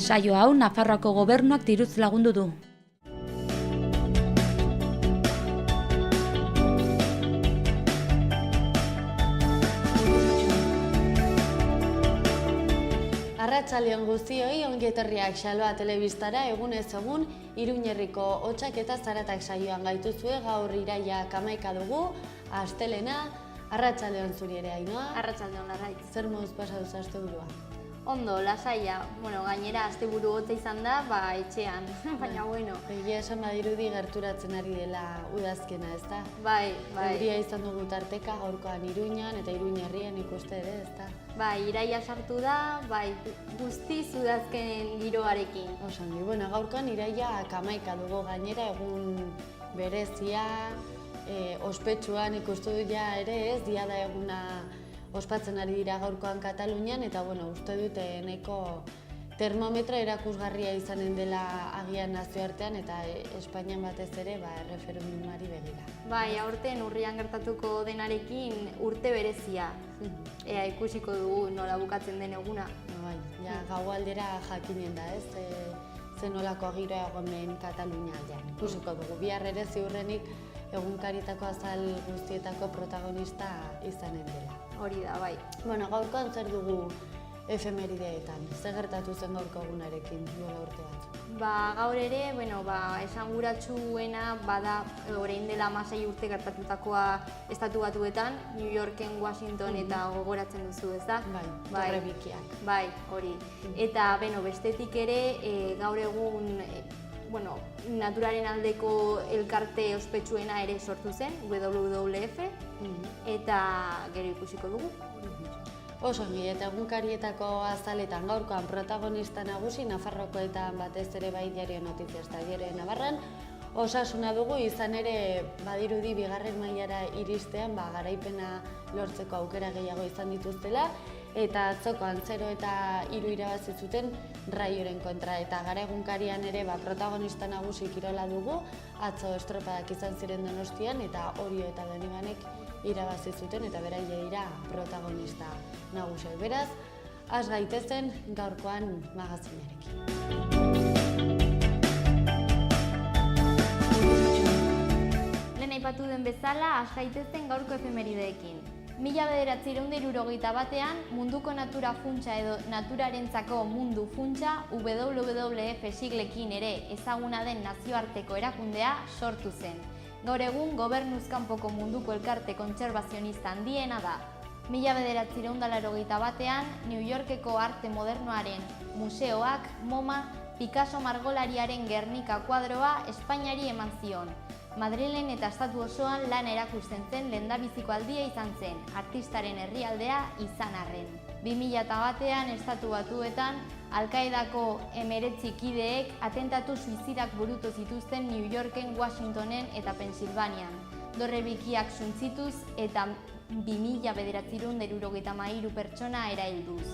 Saio hau Nafarroako gobernuak diruz lagundu du. Arratsaldeon guztioi, ongi etorriak Xaloa telebistara, egunez egun Iruñerriko hotsak eta zaratak saioan gaituzue. Gaur iraila 11 dugu, astelena. Arratsaldeon zuri ere, Ainhoa. Arratsaldeon Larraitz. Zer moduz pasa duzu asteburua? Ondo, lasaia. Gainera asteburu hotza izan da, etxean. Baina bueno. Egia esan badirudi gerturatzen ari dela udazkena, ezta? Bai. Euria izan dugu tarteka gaurkoan Iruñan eta Iruñerrian ikuste ere, ezta? Iraila sartu da, guztiz udazken giroarekin. Osongi, gaurkoan iraila 11 dugu, gainera egun berezia, ospetsuan ikustu du ja ere ez, diada eguna ospatzen ari dira gaurkoan Katalunian, eta uste dute nahiko termometra erakusgarria izanen dela agian nazioartean eta Espainian batez ere erreferendumari begira. Aurten urrian gertatuko denarekin urte berezia. Ea ikusiko dugu nola bukatzen den eguna. Gaualdera jakinen da, ez? Ze nolako giroa egon den Katalunia aldean. Ikusiko dugu, bihar ere ziurrenik egunkarietako azal guztietako protagonista izanen dela. Hori da, bai. Gaurkoan zer dugu efemerideetan? Zer gertatu zen gaurko egunarekin duela urte bat? Gaur ere, esanguratsuena bada orain dela 16 urte gertatutakoa Estatu Batuetan, New Yorken, Washington eta gogoratzen duzu, ez da? Torre Bikiak. Bai, hori. Eta, bestetik ere, gaur egun naturaren aldeko elkarte ospetsuena ere sortu zen, WWF, eta gero ikusiko dugu. Osongi, eta egunkarietako azaletan gaurkoan protagonista nagusi, Nafarrokoetan batez ere Diario Noticias eta Diario Navarran, osasuna dugu, izan ere badirudi bigarren mailara iristean garaipena lortzeko aukera gehiago izan dituztela, eta atzokoan 0 eta 3 irabazi zuten Raioren kontra, eta gara egunkarian ere protagonista nagusi kirola dugu, atzo estropadak izan ziren Donostian, eta Orio eta Donibanek irabazi zuten, eta beraile dira protagonista nagusi. Beraz, has gaitezen gaurkoan magazinarekin. Lehen aipatu den bezala, has gaitezen gaurko efemerideekin. 1971ean munduko natura funtsa edo naturarentzako mundu funtsa WWF siglekin ere ezaguna den nazioarteko erakundea sortu zen. Gaur egun gobernuz kanpoko munduko elkarte kontserbazionista handiena da. 1981ean New Yorkeko arte modernoaren museoak MoMA Picasso margolariaren Gernika kuadroa Espainiari eman zion. Madrilen eta estatu osoan lan erakusten zen lehendabiziko aldia izan zen, artistaren herrialdea izan arren. 2001ean Estatu Batuetan Al-Qaedako 19 kideek atentatu suizidak burutu zituzten New Yorken, Washingtonen eta Pensilvanian. Dorre bikiak suntzituz eta 2973 pertsona erailduz.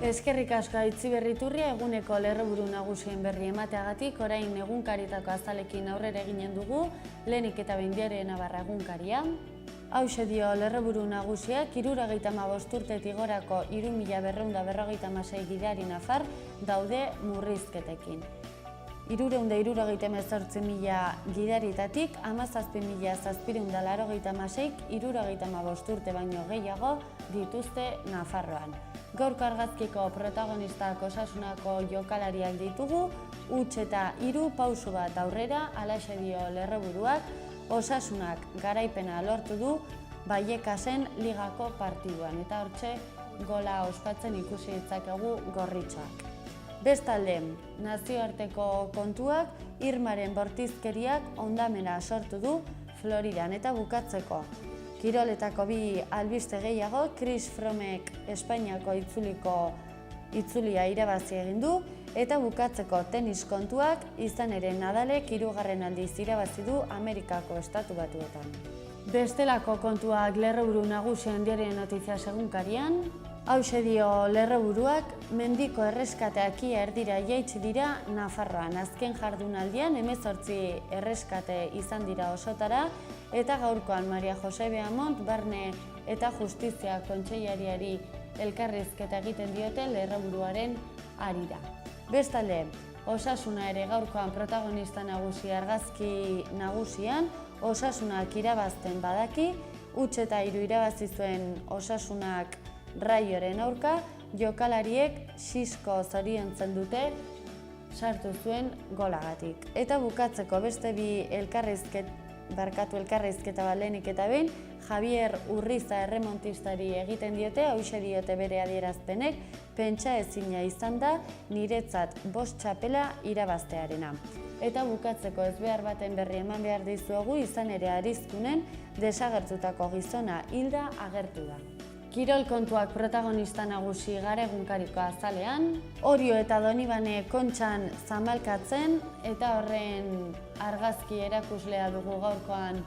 Eskerrik asko Aitziberriturria, eguneko lerroburu nagusien berri emateagatik, orain egunkarietako azalekin aurrera eginen dugu, lehenik eta behin Diario Navarra egunkaria. Hauxe dio lerroburu nagusiak, 75 urtetik gorako 3.256 gidari nafar daude murrizketekin. 378.000 gidarietatik, 17.786 75 urte baino gehiago dituzte Nafarroan. Gaurko argazkiko protagonistak osasunako jokalariak ditugu, huts eta 3 pausu bat aurrera, alaxe dio lerroburuak, osasunak garaipena lortu du Vallecasen ligako partiduan, eta hortxe gola ospatzen ikusi ditzakegu gorritxoak. Bestalde, nazioarteko kontuak, Irmaren bortizkeriak hondamena sortu du Floridan, eta bukatzeko kiroletako 2 albiste gehiago, Chris Froomek Espainiako itzulia irabazi egin du, eta bukatzeko tenis kontuak, izan ere Nadalek 3. aldiz irabazi du Amerikako Estatu Batuetan. Bestelako kontuak lerroburu nagusien Diario Noticias egunkarian, Hauxe dio lerroburuak, mendiko erreskateak ia erdira jaitsi dira Nafarroan. Azken jardunaldian 18 erreskate izan dira osotara, eta gaurkoan Maria Jose Beamont Barne eta Justizia Kontseilariari elkarrizketa egiten diote lerroburuaren harira. Bestalde, osasuna ere gaurkoan protagonista nagusi argazki nagusian, osasunak irabazten badaki, huts eta 3 irabazi zuen osasunak Raioren aurka, jokalariek Xisko zoriontzen dute sartu zuen golagatik. Eta bukatzeko beste bi elkarrizketa lehenik eta behin, Javier Urriza erremontistari egiten diote, hauxe diote bere adierazpenek, pentsa ezina izan da niretzat 5 txapela irabaztearena. Eta bukatzeko ezbehar baten berri eman behar dizuegu, izan ere Arizkunen desagertutako gizona hilda agertu da. Kirol kontuak protagonista nagusi Gara egunkariko azalean, Orio eta Donibane kontxan zamalkatzen, eta horren argazki erakuslea dugu gaurkoan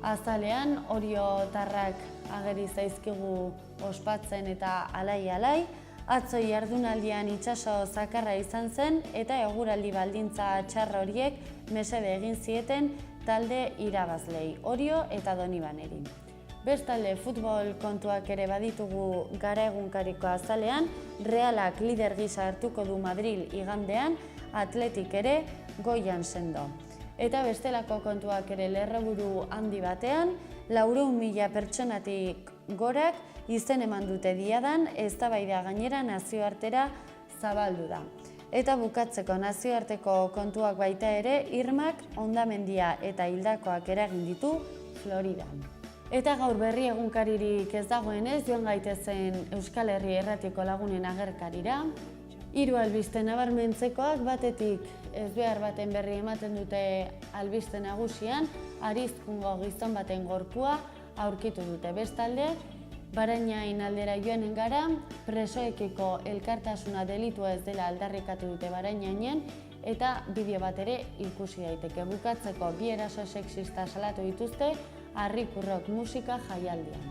azalean, Orio tarrak ageri zaizkigu ospatzen eta alai-alai, atzo jardunaldian itsaso zakarra izan zen eta eguraldi baldintza txar horiek mesede egin zieten talde irabazlei, Orio eta Donibaneri. Bestalde, futbol kontuak ere baditugu Gara egunkariko azalean, Realak lider gisa hartuko du Madril igandean, Atletik ere goian sendo. Eta bestelako kontuak ere lerroburu handi batean, 400.000 pertsonatik gorak izen eman dute diadan, eztabaida gainera nazioartera zabaldu da. Eta bukatzeko nazioarteko kontuak baita ere, Irmak hondamendia eta hildakoak eragin ditu Floridan. Eta gaur berri egunkaririk ez dagoenez, joan gaitezen Euskal Herri Erratiko Lagunen agerkarira. 3 albiste nabarmentzekoak, batetik ezbehar baten berri ematen dute albiste nagusian, Arizkungo gizon baten gorpua aurkitu dute. Bestalde, Barainain aldera joanen gara, presoekiko elkartasuna delitua ez dela aldarrikatu dute Barainainen, eta bideo bat ere ikusi daiteke. Bukatzeko 2 eraso sexista salatu dituzte Harrikurrok musika jaialdian.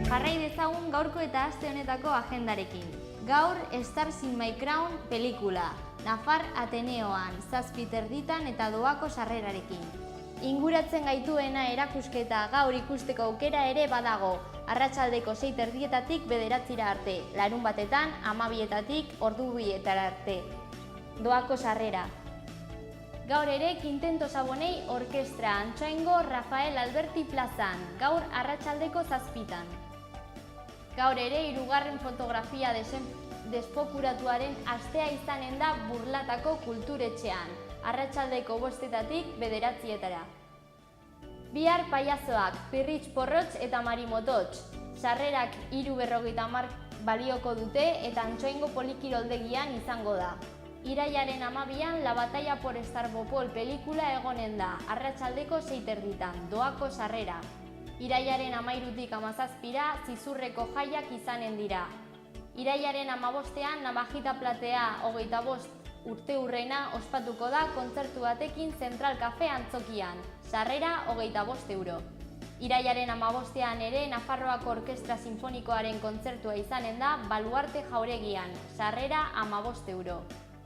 Jarrai dezagun gaurko eta aste honetako agendarekin. Gaur Stars in My Crown pelikula, Nafar Ateneoan, 7:30 eta doako sarrerarekin. Inguratzen gaituena erakusketa gaur ikusteko aukera ere badago, arratsaldeko 6:30 9:00 arte, larunbatetan 12:00 2:00 arte. Doako sarrera. Gaur ere Quintento Sabonei Orkestra Antxoaingo Rafael Alberti plazan, gaur arratsaldeko 7:00. Gaur ere 3. fotografia despokuratuaren astea izanen da Burlatako kulturetxean, arratsaldeko 5:00 9:00. Bihar paiazoak, Pirritx Porrotx eta Marimotots. Sarrerak 3,50 balioko dute eta Antxoaingo polikiroldegian izango da. Iraiaren 12an La Batalla por Estarbopol pelikula egonen da, arratsaldeko 6:30, doako sarrera. Iraiaren 13tik 17ra Zizurreko jaiak izanen dira. Iraiaren 15ean Navajita Platea 25 urteurrena ospatuko da kontzertu batekin Zentral Cafe antzokian, sarrera 25 euro. Iraiaren 15ean ere Nafarroako Orkestra Sinfonikoaren kontzertua izanen da Baluarte Jauregian, sarrera 15 euro.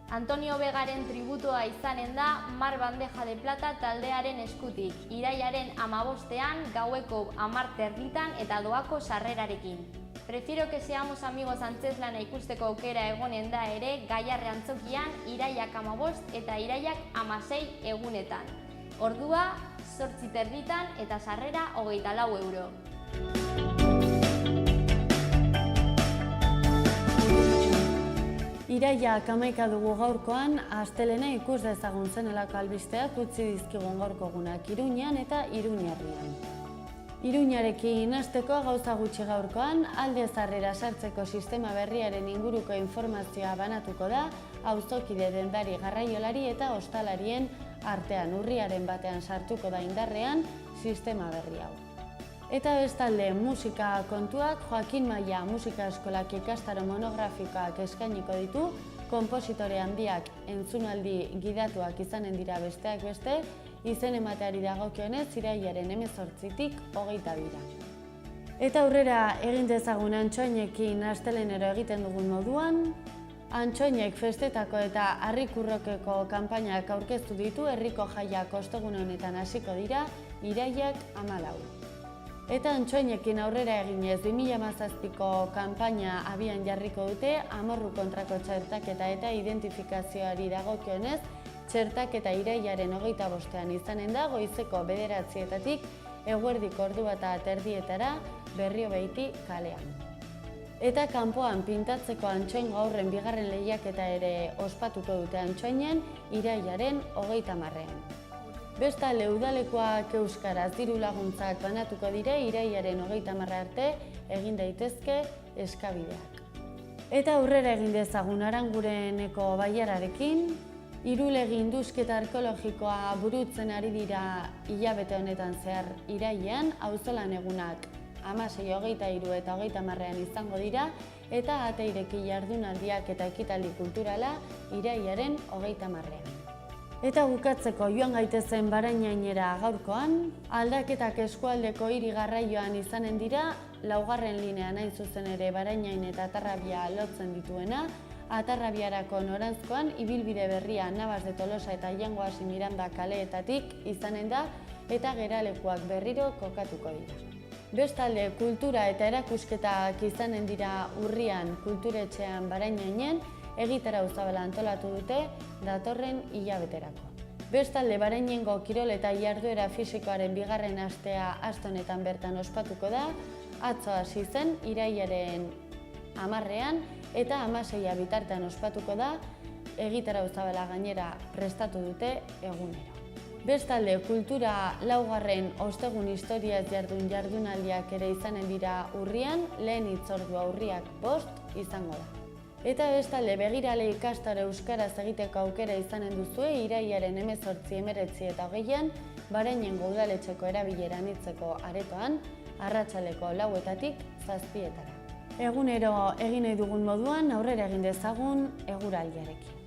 Antonio Begaren tributoa izanen da Mar Bandeja de Plata taldearen eskutik, iraiaren 15ean gaueko 10:30 eta doako sarrerarekin. Prefiero que seamos amigos antzezlana ikusteko aukera egonen da ere Gaiarre antzokian iraiak 15 eta iraiak 16 egunetan. Ordua 8:30 eta sarrera 24 euro. Iraiak 11 dugu gaurkoan, astelena ikus dezagun zenelako albisteak utzi dizkigun gaurko egunak Iruñean eta Iruñerrian. Iruñarekin hasteko gauza gutxi gaurkoan, alde zarrera sartzeko sistema berriaren inguruko informazioa banatuko da, auzokide dendari garraiolari eta ostalarien artean urriaren batean sartuko da indarrean sistema berri hau. Eta bestalde musika kontuak, Joaquin Maia musika eskolak ikastaro monografikoak eskainiko ditu, konpositore handiak entzunaldi gidatuak izanen dira besteak beste, izen emateari dagokionez irailaren 18tik 22. Eta aurrera egin dezagun Antsoainekin astelenero egiten dugun moduan, Antsoainek festetako eta harrikurrokeko kanpainak aurkeztu ditu herriko jaiak ostegun honetan hasiko dira irailak 14. Eta Antsoainekin aurrera eginez 2017ko kanpaina abian jarriko dute amorru kontrako txertaketa eta identifikazioari dagokionez, txertaketa irailaren 25ean izanen da goizeko 9:00-etatik eguerdiko 1:30 Berriobeiti kalean. Eta kanpoan pintatzeko Antsoain gaurren bigarren lehiaketa ere ospatuko dute Antsoainen irailaren 30ean. Bestalde udalekoak euskaraz diru laguntzak banatuko dire irailaren 30 arte egin daitezke eskabideak. Eta aurrera egin dezagun Arangureneko bailararekin, Irulegi indusketa arkeologikoa burutzen ari dira hilabete honetan zehar irailean, auzolan egunak 16, 23 eta 30ean izango dira, eta ate ireki jardunaldiak eta ekitaldi kulturala irailaren 30ean. Eta bukatzeko joan gaitezen Barainainera gaurkoan, aldaketak eskualdeko hiri garraioan izanen dira, 4. linean hain zuzen ere Barainain eta Atarrabia lotzen dituena, Atarrabiarako noranzkoan ibilbide berria Navas de Tolosa eta Jangoasi Miranda kaleetatik izanen da eta geralekuak berriro kokatuko dira. Bestalde, kultura eta erakusketak izanen dira urrian kulturetxean Barainainen, egitarau zabala antolatu dute datorren hilabeterako. Bestalde, Barainengo kirol eta jarduera fisikoaren bigarren astea aste honetan bertan ospatuko da, atzo hasi zen irailaren 10ean eta 16 bitartean ospatuko da, egitarau zabala gainera prestatu dute egunero. Bestalde, kultura 4. ostegun historiaz jardunaldiak ere izanen dira urrian, lehen hitzordua urriak 5 izango da. Eta bestalde, begirale ikastaro euskaraz egiteko aukera izanen duzue irailaren 18, 19 eta 20ean Barainengo udaletxeko erabilera anitzeko aretoan, arratsaldeko 4:00-etatik 7:00. Egunero egin nahi dugun moduan aurrera egin dezagun eguraldiarekin.